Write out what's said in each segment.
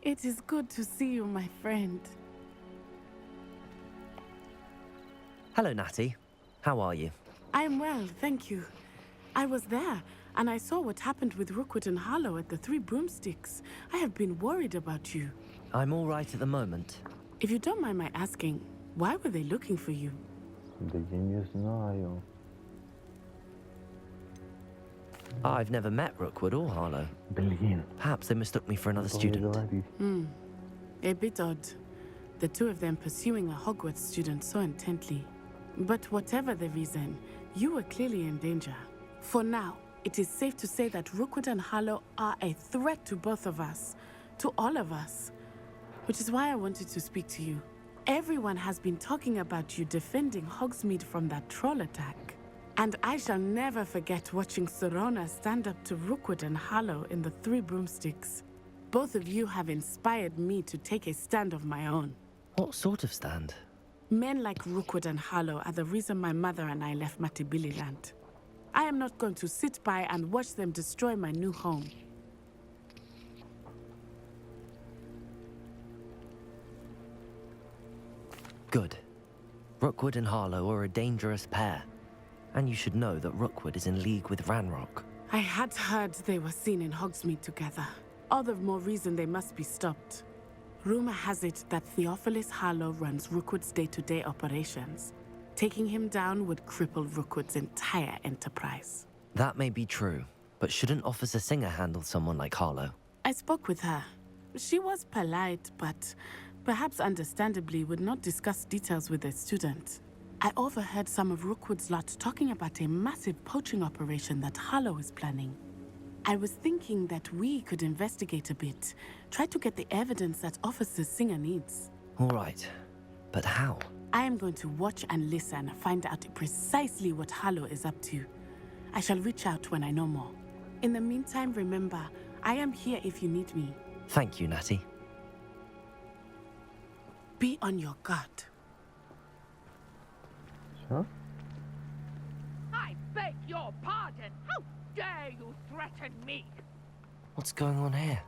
It is good to see you, my friend. Hello, Natty. How are you? I am well, thank you. I was there, and I saw what happened with Rookwood and Harlow at the Three Broomsticks. I have been worried about you. I'm all right at the moment. If you don't mind my asking, why were they looking for you? Да я не знаю. I've never met Rookwood or Harlow. Блин. Perhaps they mistook me for another student. A bit odd. The two of them pursuing a Hogwarts student so intently. But whatever the reason, you were clearly in danger. For now, it is safe to say that Rookwood and Harlow are a threat to both of us, to all of us. Which is why I wanted to speak to you. Everyone has been talking about you defending Hogsmeade from that troll attack. And I shall never forget watching Serona stand up to Rookwood and Harlow in the Three Broomsticks. Both of you have inspired me to take a stand of my own. What sort of stand? Men like Rookwood and Harlow are the reason my mother and I left Matibililand. I am not going to sit by and watch them destroy my new home. Good. Rookwood and Harlow are a dangerous pair. And you should know that Rookwood is in league with Ranrock. I had heard they were seen in Hogsmeade together. All the more reason they must be stopped. Rumor has it that Theophilus Harlow runs Rookwood's day-to-day operations. Taking him down would cripple Rookwood's entire enterprise. That may be true, but shouldn't Officer Singer handle someone like Harlow? I spoke with her. She was polite, but perhaps understandably would not discuss details with a student. I overheard some of Rookwood's lot talking about a massive poaching operation that Harlow is planning. I was thinking that we could investigate a bit, try to get the evidence that Officer Singer needs. All right, but how? I am going to watch and listen, find out precisely what Harlow is up to. I shall reach out when I know more. In the meantime, remember, I am here if you need me. Thank you, Natty. Be on your guard. Huh? I beg your pardon. How dare you threaten me? What's going on here?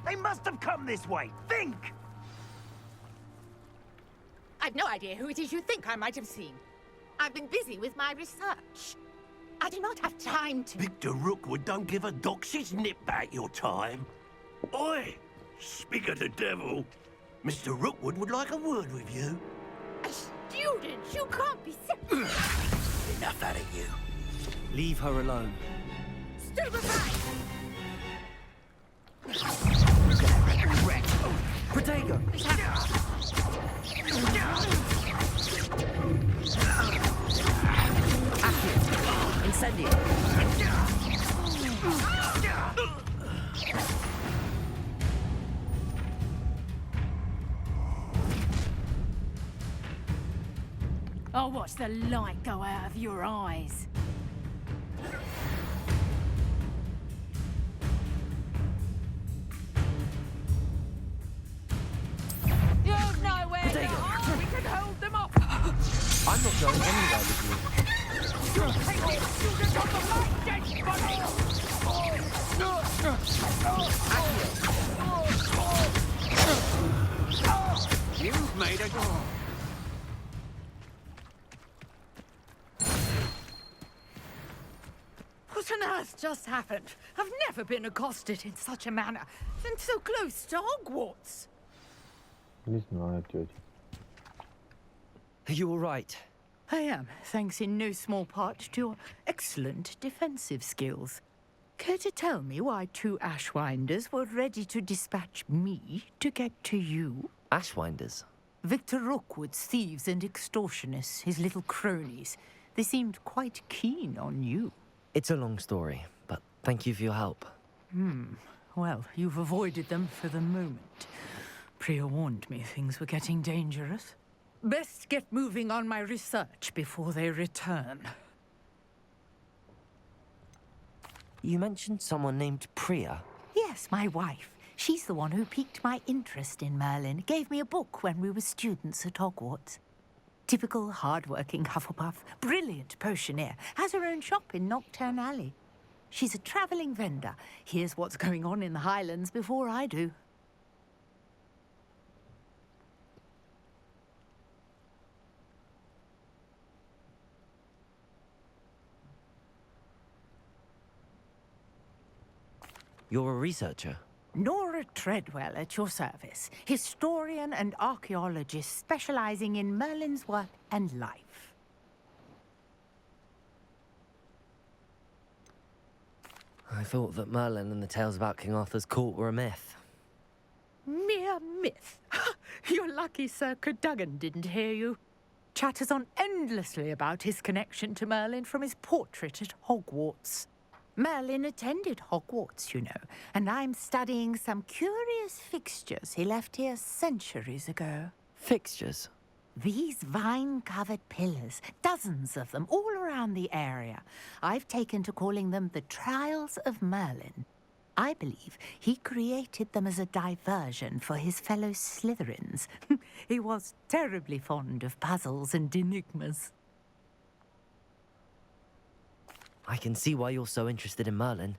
They must have come this way. Think! I've no idea who it is you think I might have seen. I've been busy with my research. I do not have time to... Victor Rookwood don't give a doxy's nip back your time. Oi! Speak of the devil. Mr. Rookwood would like a word with you. A student? You can't be serious. Enough out of you. Leave her alone. Stupefy! Protego! Accio! Incendio! I'll watch the light go out of your eyes. You've nowhere to hide. We can hold them off. I'm not going anywhere with you. You'll take all students off the light, dead body. You've made a... What on earth just happened? I've never been accosted in such a manner, and so close to Hogwarts. Не знаю, тетя. Are you all right? I am, thanks in no small part to your excellent defensive skills. Care to tell me why two Ashwinders were ready to dispatch me to get to you? Ashwinders? Victor Rookwood's thieves and extortionists, his little cronies. They seemed quite keen on you. It's a long story, but thank you for your help. Well, you've avoided them for the moment. Priya warned me things were getting dangerous. Best get moving on my research before they return. You mentioned someone named Priya. Yes, my wife. She's the one who piqued my interest in Merlin. Gave me a book when we were students at Hogwarts. Typical hard-working Hufflepuff, brilliant potioneer, has her own shop in Nocturne Alley. She's a travelling vendor. Hears what's going on in the Highlands before I do. You're a researcher? Nora Treadwell at your service, historian and archaeologist specializing in Merlin's work and life. I thought that Merlin and the tales about King Arthur's court were a myth. Mere myth. You're lucky Sir Cadogan didn't hear you. Chatters on endlessly about his connection to Merlin from his portrait at Hogwarts. Merlin attended Hogwarts, you know, and I'm studying some curious fixtures he left here centuries ago. Fixtures? These vine-covered pillars, dozens of them, all around the area. I've taken to calling them the Trials of Merlin. I believe he created them as a diversion for his fellow Slytherins. He was terribly fond of puzzles and enigmas. I can see why you're so interested in Merlin.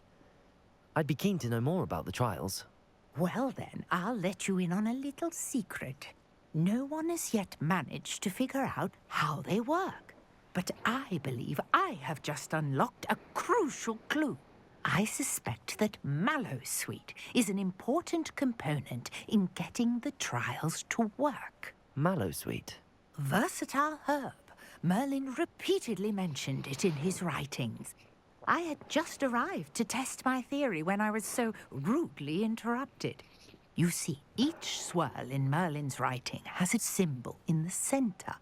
I'd be keen to know more about the trials. Well then, I'll let you in on a little secret. No one has yet managed to figure out how they work. But I believe I have just unlocked a crucial clue. I suspect that Mallowsweet is an important component in getting the trials to work. Mallowsweet? Versatile herb. Merlin repeatedly mentioned it in his writings. I had just arrived to test my theory when I was so rudely interrupted. You see, each swirl in Merlin's writing has a symbol in the center.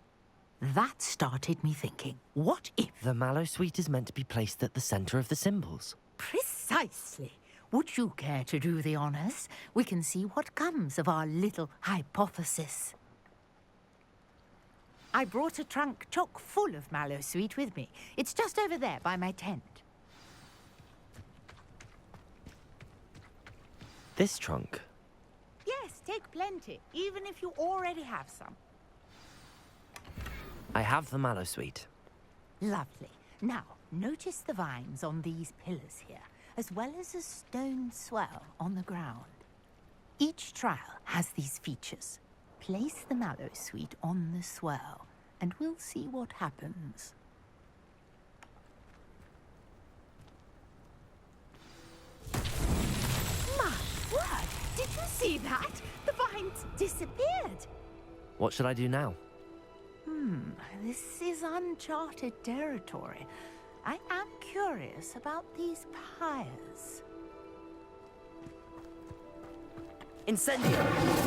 That started me thinking, what if... The Mallowsweet is meant to be placed at the center of the symbols. Precisely. Would you care to do the honors? We can see what comes of our little hypothesis. I brought a trunk chock full of Mallowsweet with me. It's just over there by my tent. This trunk? Yes, take plenty, even if you already have some. I have the Mallowsweet. Lovely. Now, notice the vines on these pillars here, as well as a stone swell on the ground. Each trial has these features. Place the Mallowsweet on the swell, and we'll see what happens. My word! Did you see that? The vines disappeared! What should I do now? This is uncharted territory. I am curious about these pyres. Incendio!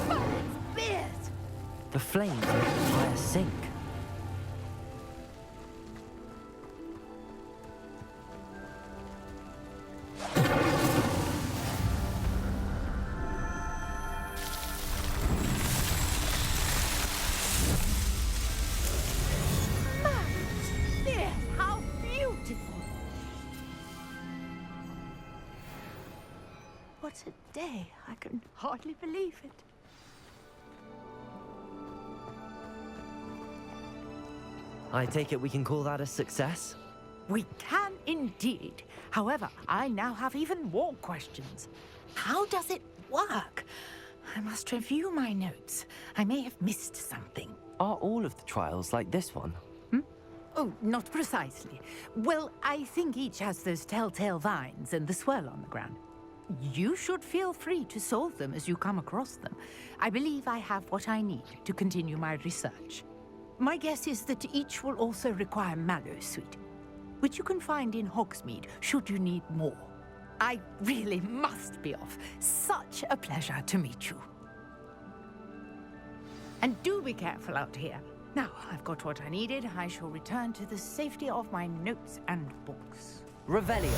Oh, it's beard! The flames make the fire sink. How beautiful! What a day. I can hardly believe it. I take it we can call that a success? We can indeed. However, I now have even more questions. How does it work? I must review my notes. I may have missed something. Are all of the trials like this one? Oh, not precisely. Well, I think each has those telltale vines and the swirl on the ground. You should feel free to solve them as you come across them. I believe I have what I need to continue my research. My guess is that each will also require mallowsweet, which you can find in Hogsmeade should you need more. I really must be off. Such a pleasure to meet you. And do be careful out here. Now I've got what I needed. I shall return to the safety of my notes and books. Revelio.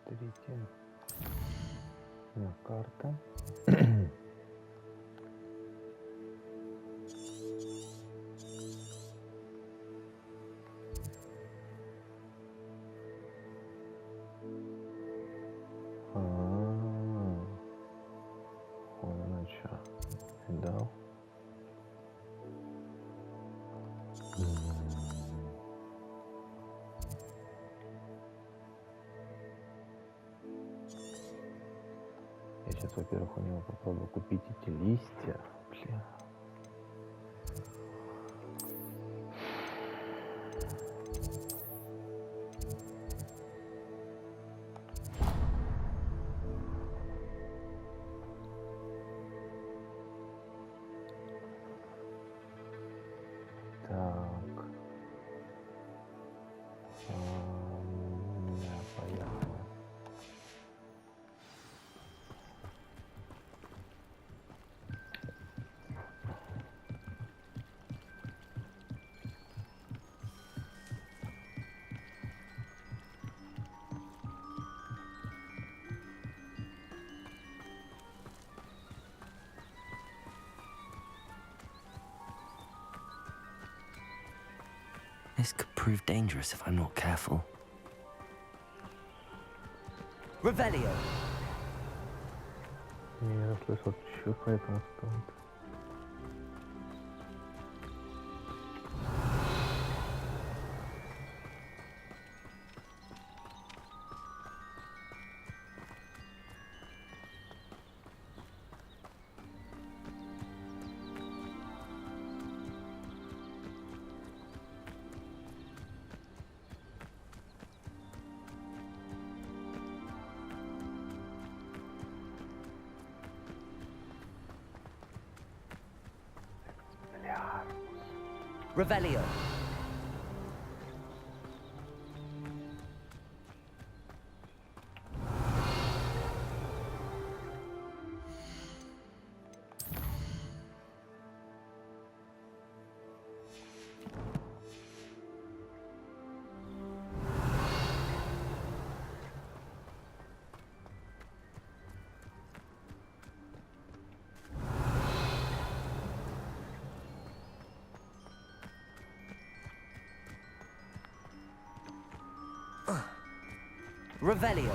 Смотрите на карта. Вот оно что. Да. Я сейчас, во-первых, у него попробую купить эти листья. Бля. Так. Да, поехали. This could prove dangerous if I'm not careful. Revelio! Не расслышал, что поэтому стоит. Revelio! Revelio!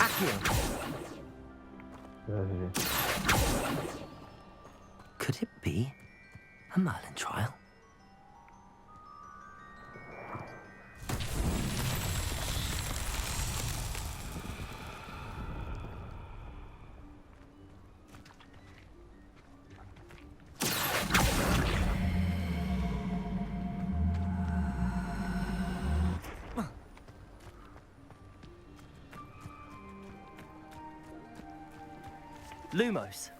Accio! Подожди. Could it be a Merlin trial? Lumos.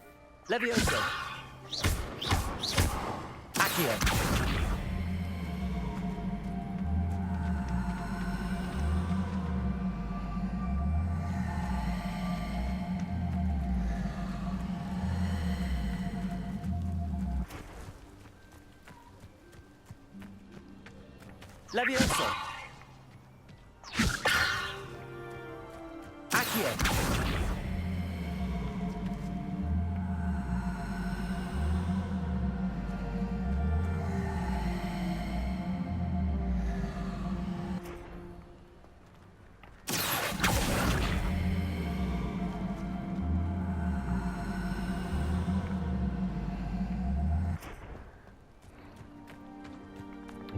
Levioso. Accio. Levioso. Accio.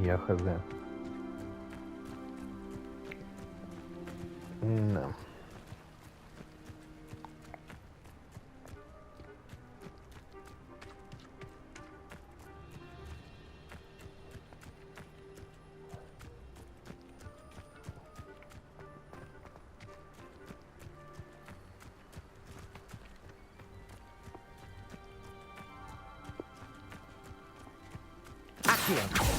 Я хз. Да. Accio.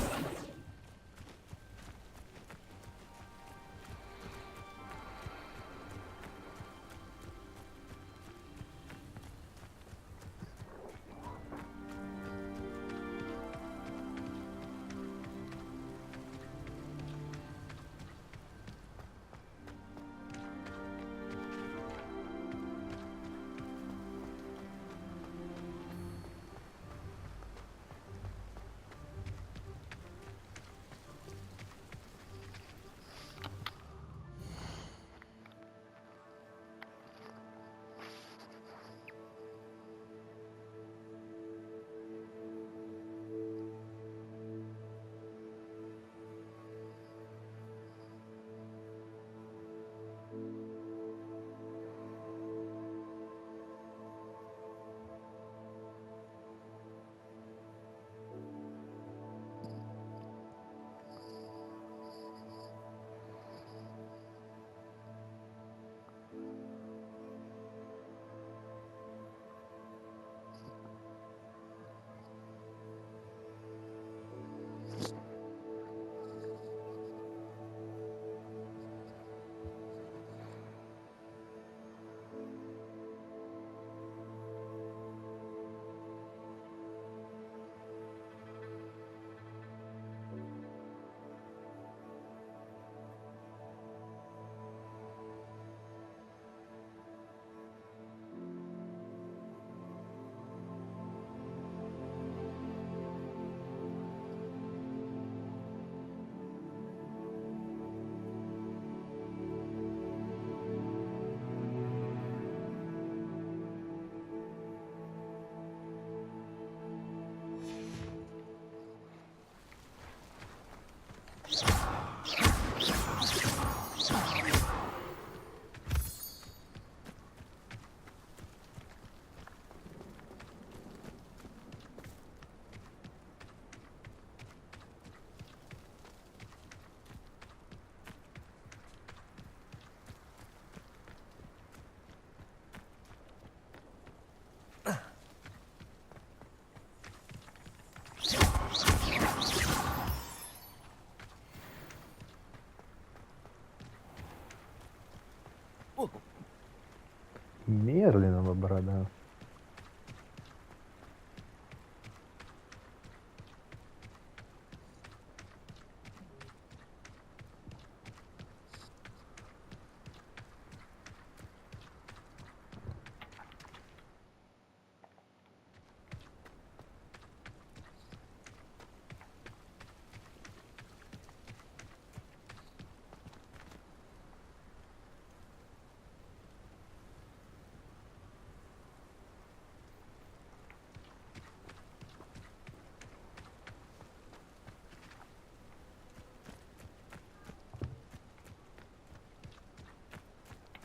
да.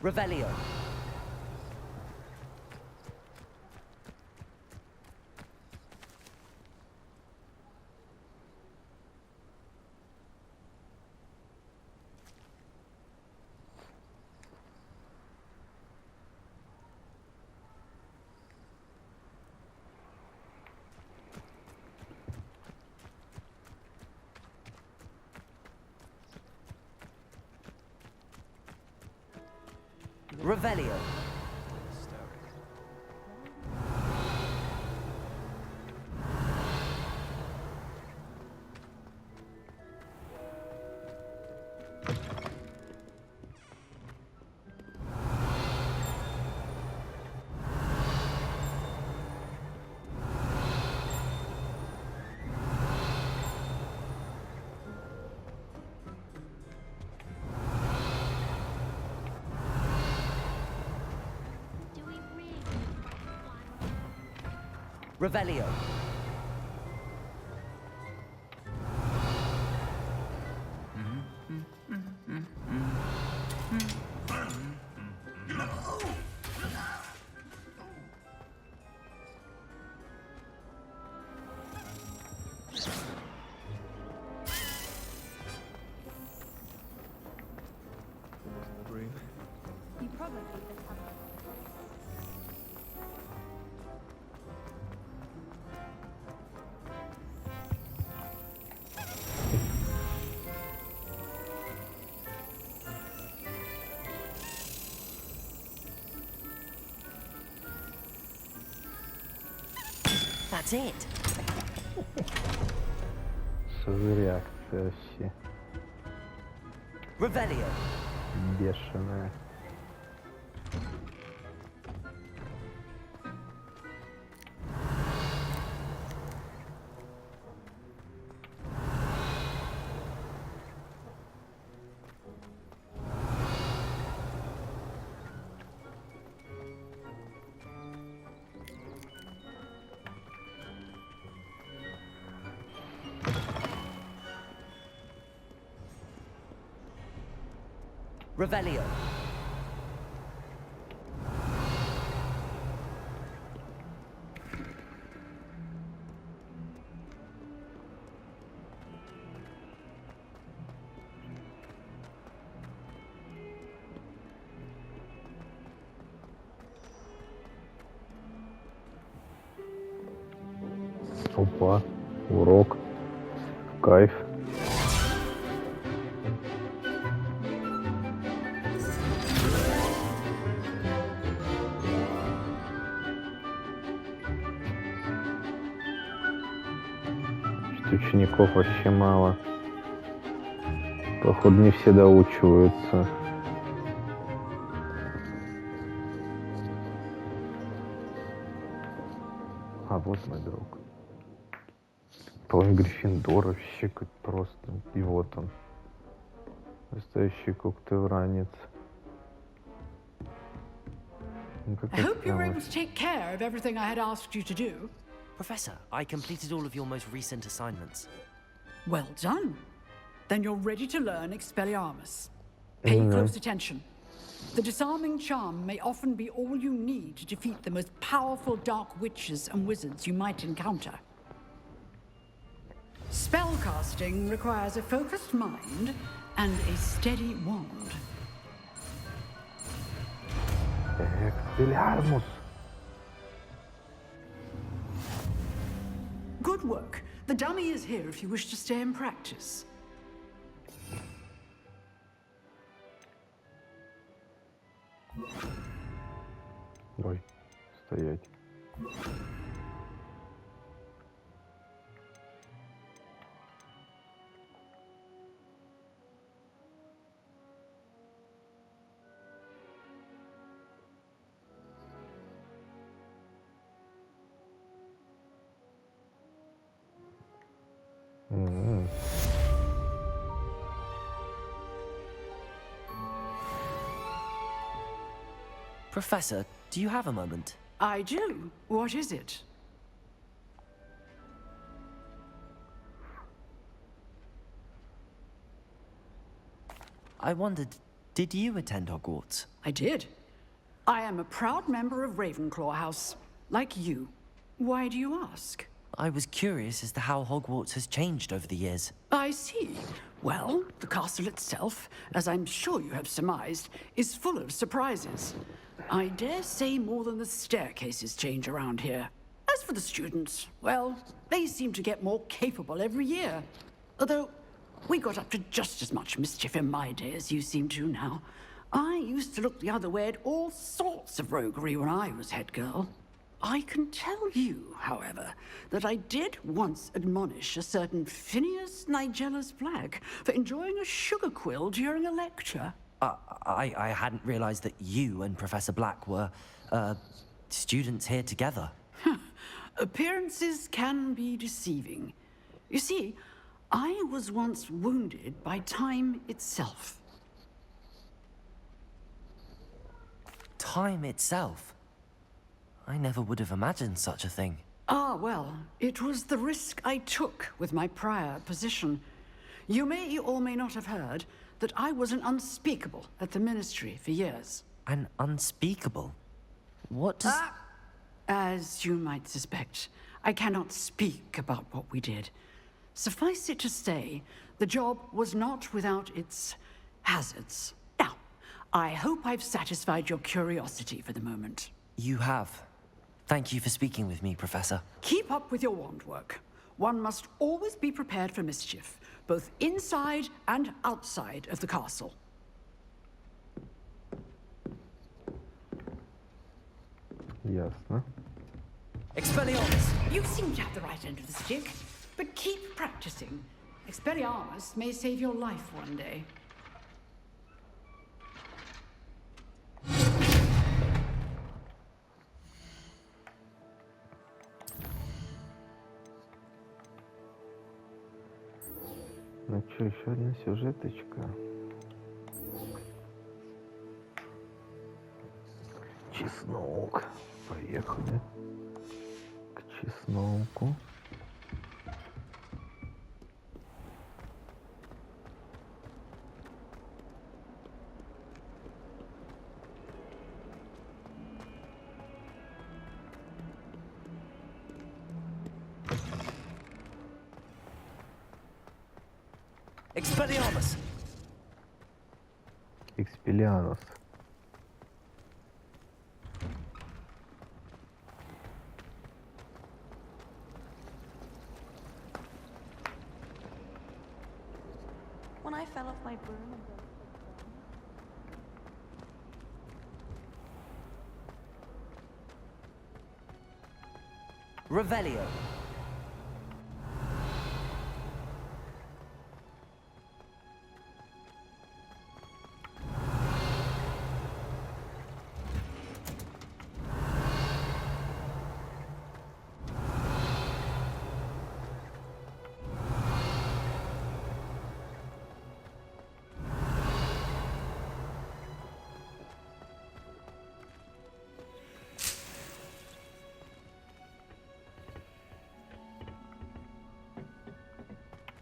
Revelio. Revelio. Revelio. That's it. Что за реакция вообще? Revelio. Бешеная. Revelio. Опа, урок. Кайф. Учеников вообще мало. Походу, не все доучиваются. А вот мой друг. Половина Гриффиндор вообще как просто. И вот он. Настоящий когтевранец. Ну, I какая hope you were прямо- able to take care of everything I had asked you to do. Professor, I completed all of your most recent assignments. Well done. Then you're ready to learn Expelliarmus. Pay close attention. The disarming charm may often be all you need to defeat the most powerful dark witches and wizards you might encounter. Spellcasting requires a focused mind and a steady wand. Expelliarmus. Good work. The dummy is here if you wish to stay and practice. Ой, Professor, do you have a moment? I do. What is it? I wondered, did you attend Hogwarts? I did. I am a proud member of Ravenclaw House, like you. Why do you ask? I was curious as to how Hogwarts has changed over the years. I see. Well, the castle itself, as I'm sure you have surmised, is full of surprises. I dare say more than the staircases change around here. As for the students, well, they seem to get more capable every year. Although, we got up to just as much mischief in my day as you seem to now. I used to look the other way at all sorts of roguery when I was head girl. I can tell you, however, that I did once admonish a certain Phineas Nigellus Black for enjoying a sugar quill during a lecture. I hadn't realized that you and Professor Black were, students here together. Appearances can be deceiving. You see, I was once wounded by time itself. Time itself? I never would have imagined such a thing. Ah, well, it was the risk I took with my prior position. You may or may not have heard that I was an unspeakable at the Ministry for years. An unspeakable? What does... As you might suspect, I cannot speak about what we did. Suffice it to say, the job was not without its hazards. Now, I hope I've satisfied your curiosity for the moment. You have. Thank you for speaking with me, Professor. Keep up with your wand work. One must always be prepared for mischief, both inside and outside of the castle. Ясно. Expelliarmus! You seem to have the right end of the stick, but keep practicing. Expelliarmus may save your life one day. Ну что, еще одна сюжеточка. Чеснок. Поехали к чесноку. Expelliarmus! Экспеллианус. When I fell off my broom and Revelio!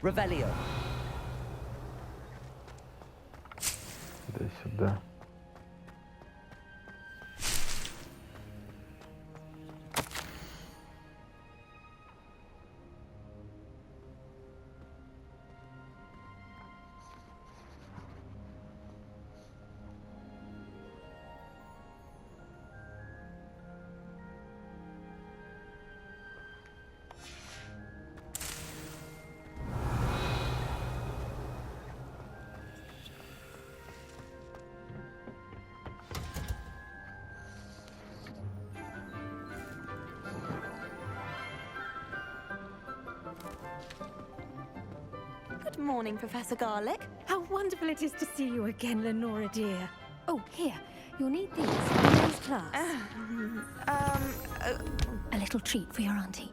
Revelio! Да сюда. Good morning, Professor Garlick. How wonderful it is to see you again, Lenora dear. Oh, here, you'll need these for today's class. A little treat for your auntie.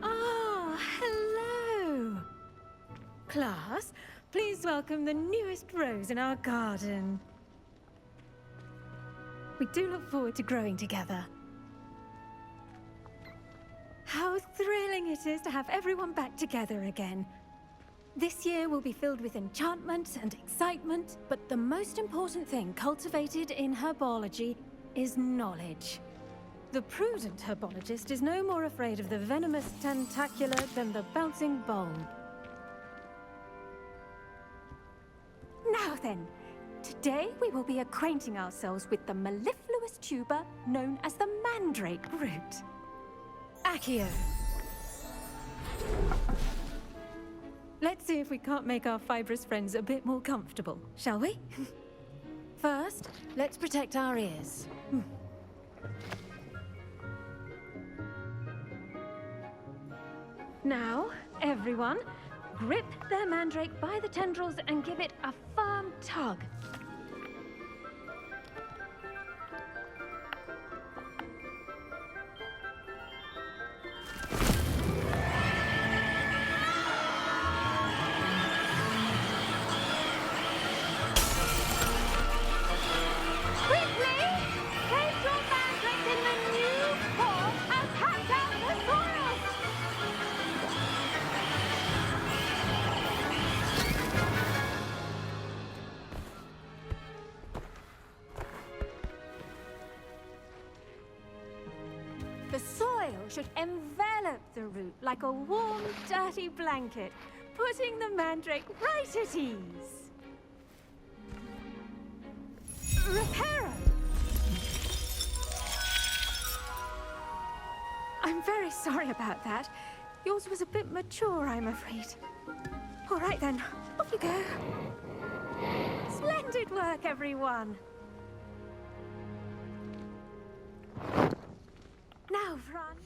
Ah, hello. Class, please welcome the newest rose in our garden. We do look forward to growing together. How thrilling it is to have everyone back together again. This year will be filled with enchantment and excitement, but the most important thing cultivated in herbology is knowledge. The prudent herbologist is no more afraid of the venomous tentacular than the bouncing bulb. Now then, today we will be acquainting ourselves with the mellifluous tuber known as the mandrake root. Accio. Let's see if we can't make our fibrous friends a bit more comfortable, shall we? First, let's protect our ears. Now, everyone, grip their mandrake by the tendrils and give it a firm tug. The soil should envelop the root like a warm, dirty blanket, putting the mandrake right at ease. Reparo! I'm very sorry about that. Yours was a bit mature, I'm afraid. All right then, off you go. Splendid work, everyone! Now, Fran.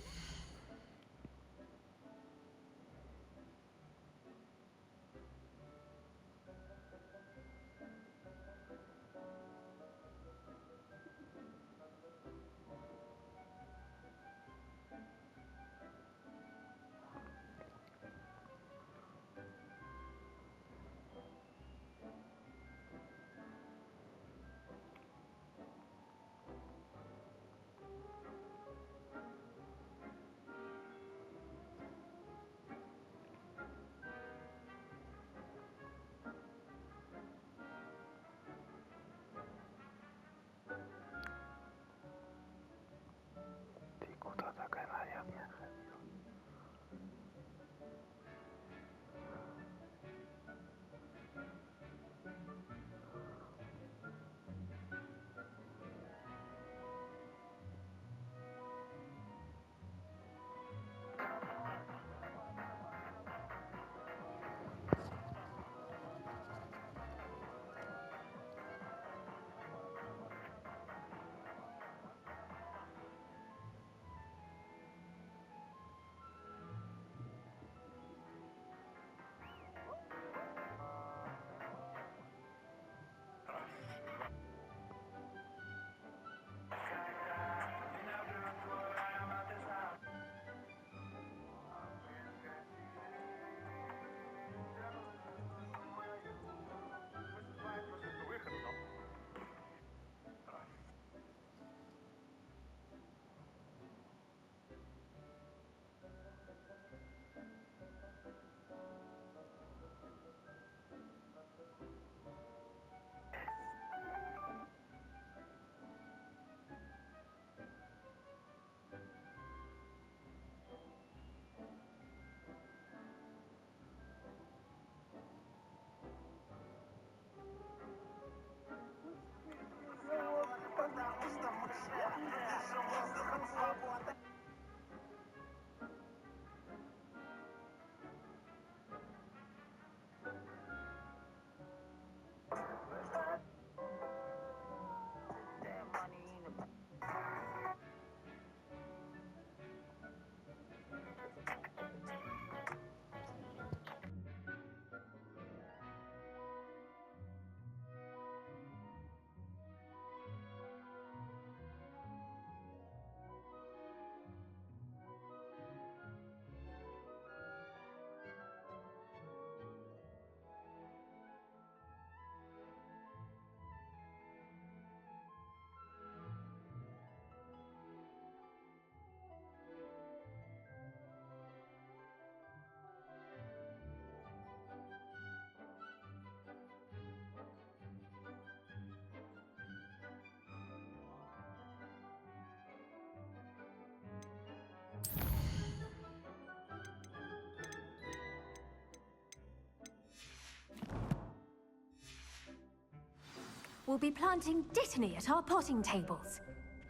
we'll be planting Dittany at our potting tables.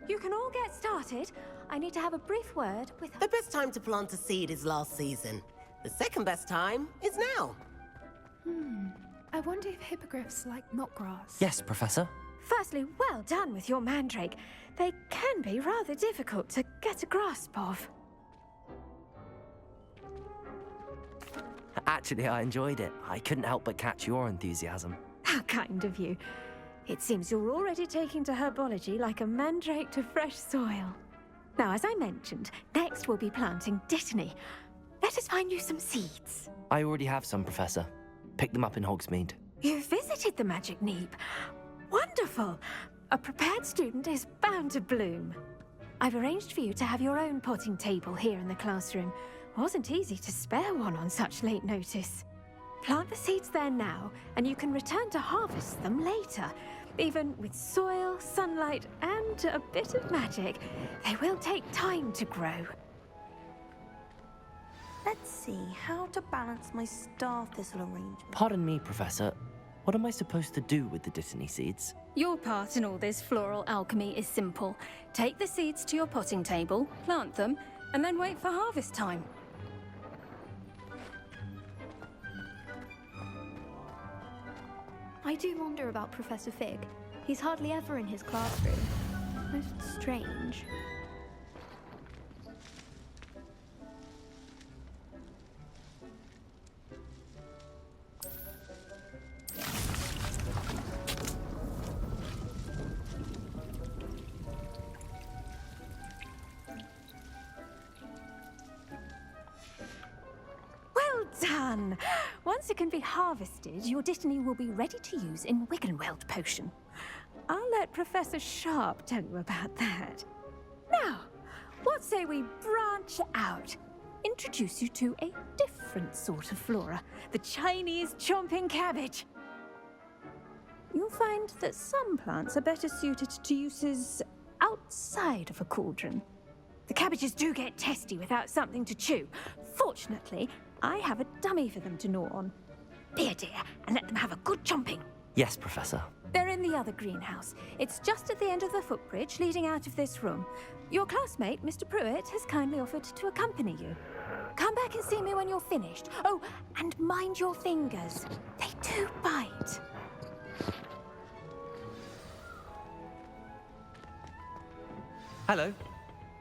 You can all get started. I need to have a brief word with... The best time to plant a seed is last season. The second best time is now. I wonder if hippogriffs like knotgrass. Yes, Professor. Firstly, well done with your mandrake. They can be rather difficult to get a grasp of. Actually, I enjoyed it. I couldn't help but catch your enthusiasm. How kind of you. It seems you're already taking to herbology like a mandrake to fresh soil. Now, as I mentioned, next we'll be planting Dittany. Let us find you some seeds. I already have some, Professor. Pick them up in Hogsmeade. You visited the Magic Neep. Wonderful! A prepared student is bound to bloom. I've arranged for you to have your own potting table here in the classroom. Wasn't easy to spare one on such late notice. Plant the seeds there now, and you can return to harvest them later. Even with soil, sunlight, and a bit of magic, they will take time to grow. Let's see how to balance my star thistle arrangement. Pardon me, Professor. What am I supposed to do with the Dittany seeds? Your part in all this floral alchemy is simple. Take the seeds to your potting table, plant them, and then wait for harvest time. I do wonder about Professor Fig. He's hardly ever in his classroom. Most strange. Well done! Once it can be harvested, your Dittany will be ready to use in Wiggenweld potion. I'll let Professor Sharp tell you about that. Now, what say we branch out? Introduce you to a different sort of flora, the Chinese chomping cabbage. You'll find that some plants are better suited to uses outside of a cauldron. The cabbages do get testy without something to chew. Fortunately, I have a dummy for them to gnaw on. Be a dear and let them have a good chomping. Yes, Professor. They're in the other greenhouse. It's just at the end of the footbridge leading out of this room. Your classmate, Mr. Pruitt, has kindly offered to accompany you. Come back and see me when you're finished. Oh, and mind your fingers. They do bite. Hello.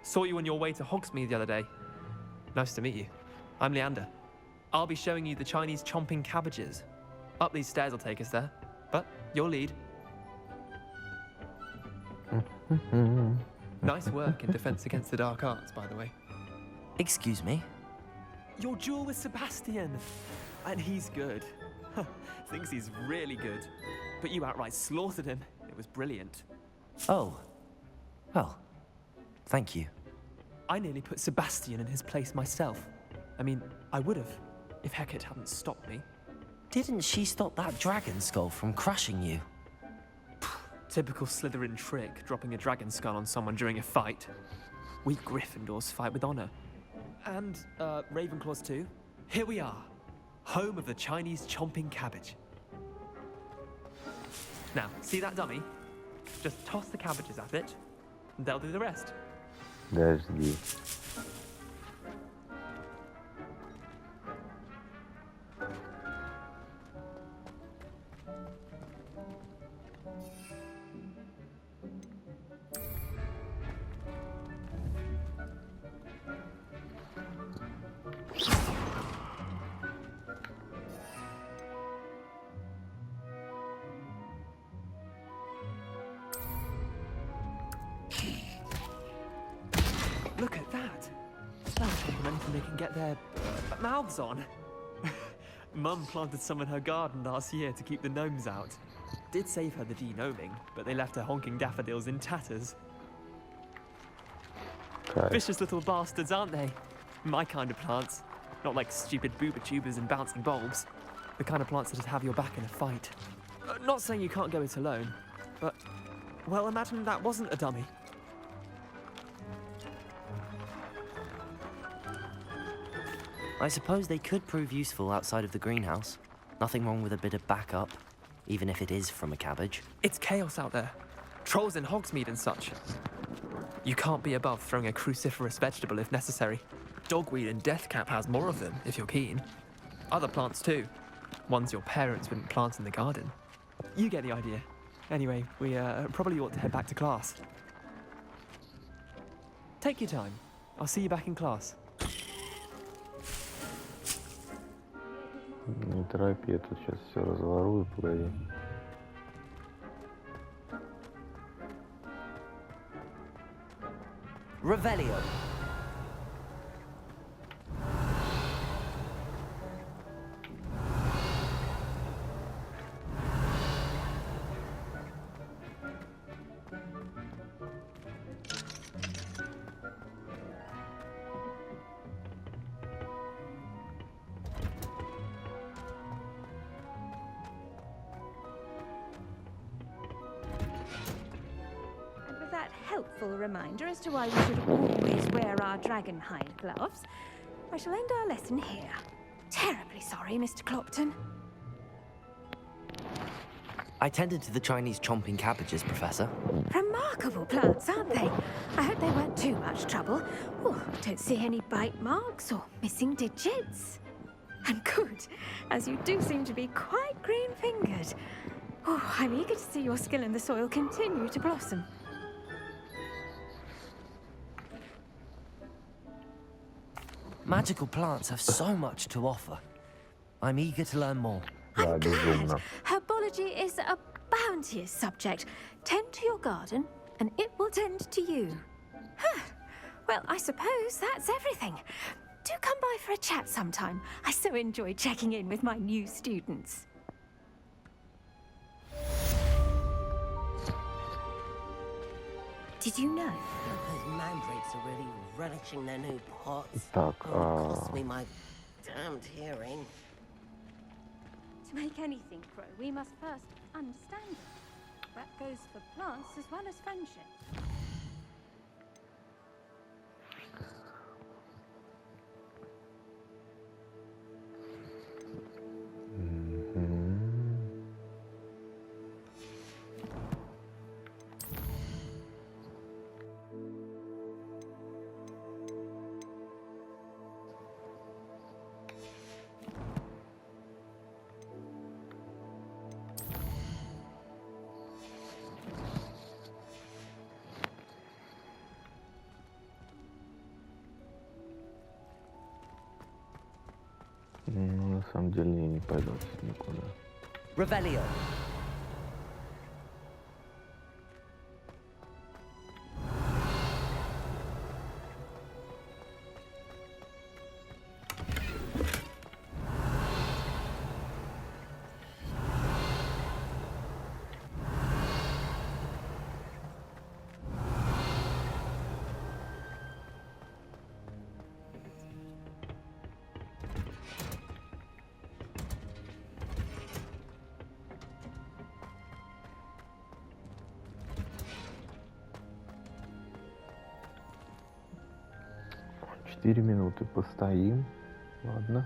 Saw you on your way to Hogsmeade the other day. Nice to meet you. I'm Leander. I'll be showing you the Chinese chomping cabbages. Up these stairs will take us there. But your lead. Nice work in Defense Against the Dark Arts, by the way. Excuse me? Your duel with Sebastian. And he's good. Thinks he's really good. But you outright slaughtered him. It was brilliant. Oh. Well, thank you. I nearly put Sebastian in his place myself. I mean, I would have, if Hecate hadn't stopped me. Didn't she stop that dragon skull from crushing you? Typical Slytherin trick, dropping a dragon skull on someone during a fight. We Gryffindors fight with honor. And, Ravenclaws too. Here we are, home of the Chinese chomping cabbage. Now, see that dummy? Just toss the cabbages at it, and they'll do the rest. Подожди. Look at that! That's anything they can get their mouths on. Mum planted some in her garden last year to keep the gnomes out. Did save her the de-gnoming, but they left her honking daffodils in tatters. Okay. Vicious little bastards, aren't they? My kind of plants. Not like stupid booba tubers and bouncing bulbs. The kind of plants that just have your back in a fight. Not saying you can't go it alone, but, well, imagine that wasn't a dummy. I suppose they could prove useful outside of the greenhouse. Nothing wrong with a bit of backup. even if it is from a cabbage. It's chaos out there. Trolls in Hogsmeade and such. You can't be above throwing a cruciferous vegetable if necessary. Dogweed and deathcap has more of them, if you're keen. Other plants too. Ones your parents wouldn't plant in the garden. You get the idea. Anyway, we probably ought to head back to class. Take your time. I'll see you back in class. Не торопи, я тут сейчас все разворую, погоди. Revelio. And with that helpful reminder as to why we should always wear our dragonhide gloves, I shall end our lesson here. Terribly sorry, Mr. Clopton. I tended to the Chinese chomping cabbages, Professor. Remarkable plants, aren't they? I hope they weren't too much trouble. Oh, don't see any bite marks or missing digits. And good, as you do seem to be quite green-fingered. Oh, I'm eager to see your skill in the soil continue to blossom. Magical plants have so much to offer. I'm eager to learn more. Да, безумно. Herbology is a bounteous subject. Tend to your garden, and it will tend to you. Huh. Well, I suppose that's everything. Do come by for a chat sometime. I so enjoy checking in with my new students. Did you know? Those mandrakes are really relishing their new pots. Так, Cost me my damned hearing. To make anything grow, we must first understand it. That goes for plants as well as friendship. На самом деле я не пойду никуда. Revelio. Четыре минуты постоим. Ладно.